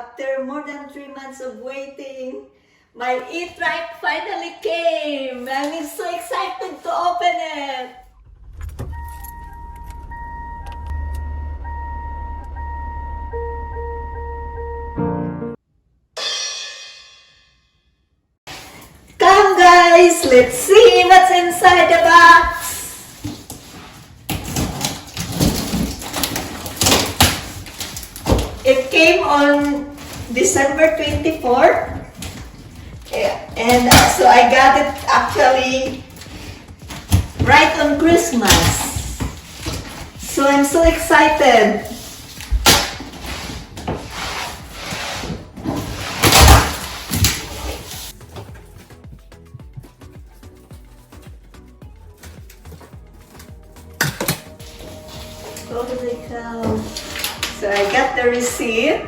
After more than 3 months of waiting, my e-trike finally came. I'm so excited to open it. Come guys, let's see what's inside the box. It came on December 24th, and so I got it actually right on Christmas. So I'm so excited. Holy cow. So I got the receipt.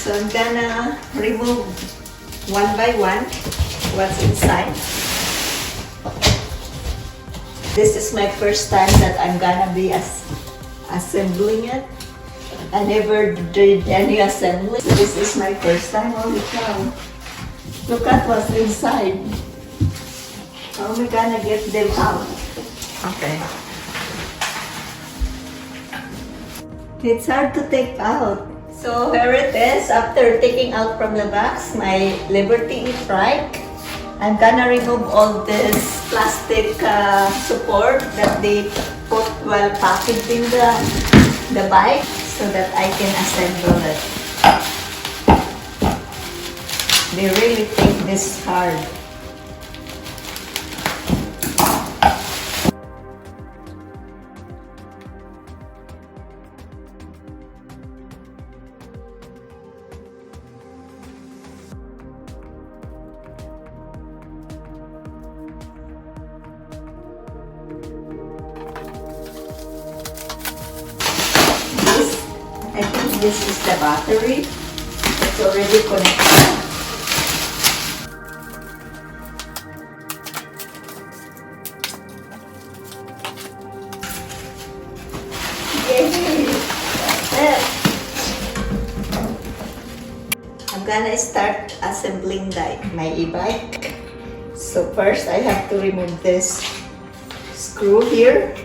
So I'm gonna remove one by one what's inside. This is my first time that I'm gonna be assembling it. I never did any assembly. So this is my first time. Holy cow. Look at what's inside. How am I gonna get them out? Okay. It's hard to take out. So here it is. After taking out from the box my Liberty Trike, I'm gonna remove all this plastic support that they put while packaging the bike so that I can assemble it. They really take this hard. I think this is the battery. It's already connected. Yay! That's it. I'm gonna start assembling my e-bike. So first I have to remove this screw here.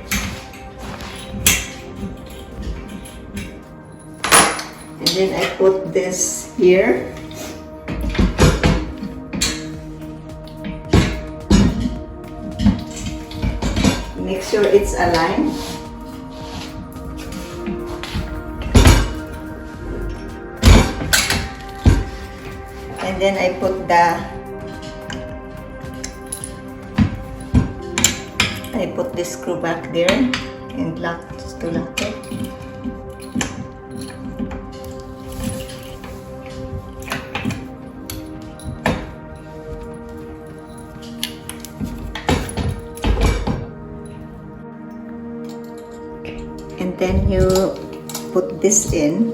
And then I put this here. Make sure it's aligned. And then I put this screw back there and lock it. And then you put this in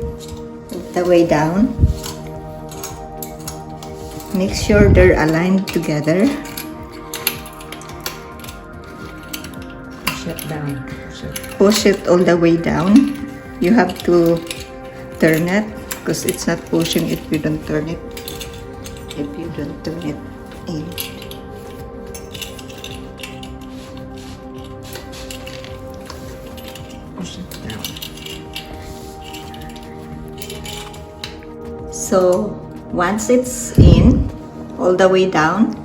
the way down. Make sure they're aligned together. Push it down. Push it all the way down. You have to turn it because it's not pushing if you don't turn it. If you don't turn it in. Push it down. So once it's in all the way down,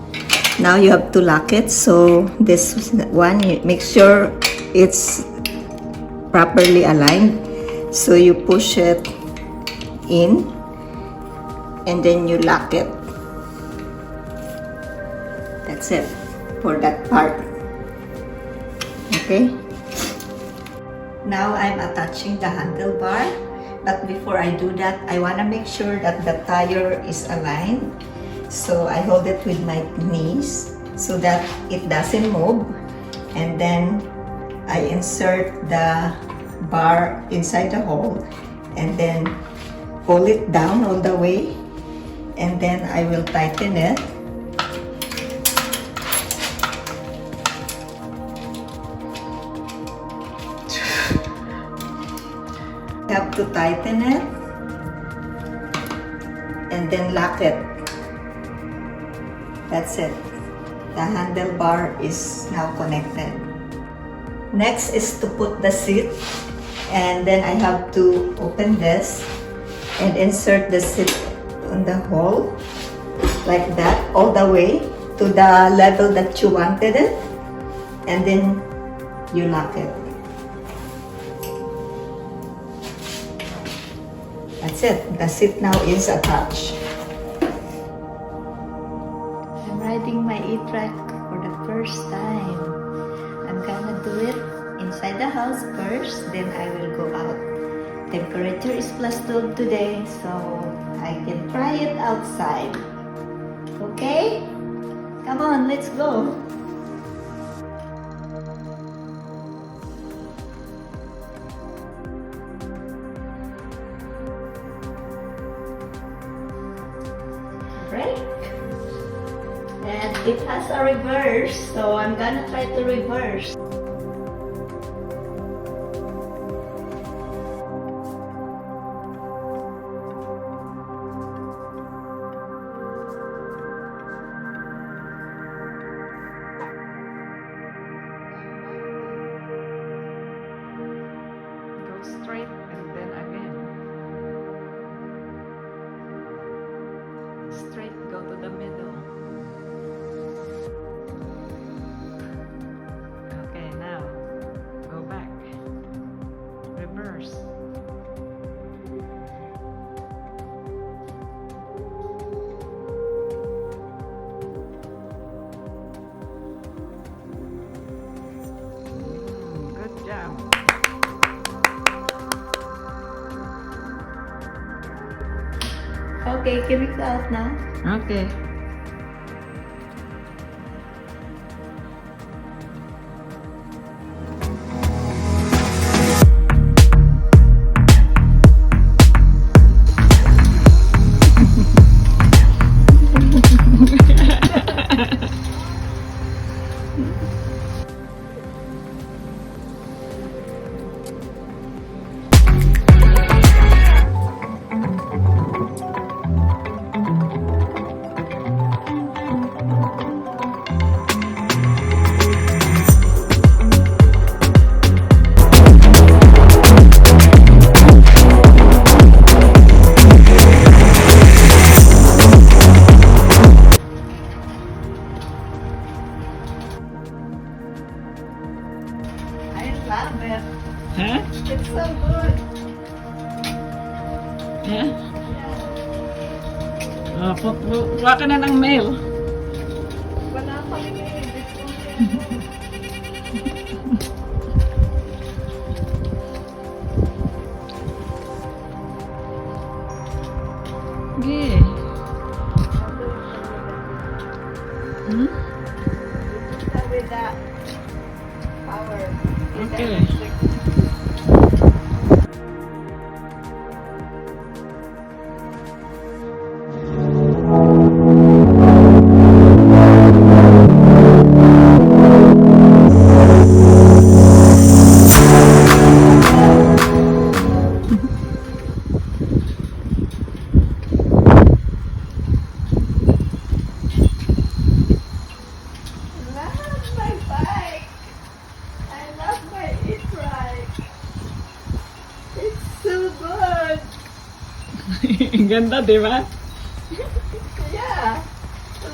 now you have to lock it. So this one, you make sure it's properly aligned. So you push it in and then you lock it. That's it for that part. Okay. Now I'm attaching the handlebar, but before I do that, I want to make sure that the tire is aligned. So I hold it with my knees so that it doesn't move, and then I insert the bar inside the hole and then pull it down all the way, and then I will tighten it. have to tighten it and then lock it. That's it. The handlebar is now connected. Next is to put the seat, and then I have to open this and insert the seat on the hole like that, all the way to the level that you wanted it, and then you lock it. That's it. The seat now is attached. I'm riding my e-trike for the first time. I'm gonna do it inside the house first, then I will go out. Temperature is +12 today, so I can try it outside. Okay? Come on, let's go. Brake. And it has a reverse, so I'm gonna try to reverse. Straight and then again. Straight, go to the middle. Okay, now go back. Reverse. Good job. Okay, can we go out now? Okay. Love it. Huh? It's so good. Yeah? Oh, kuha ka na ng mail. Wala pa rin Okay. Hmm? with that power. Okay. Ganda, di ba? Yeah.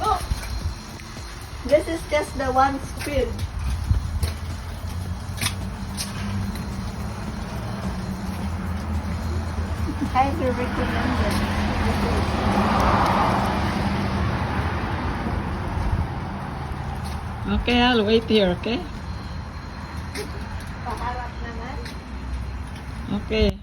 Look. This is just the one speed. Highly recommended. Okay, I'll wait here, okay? Paharap naman. Okay.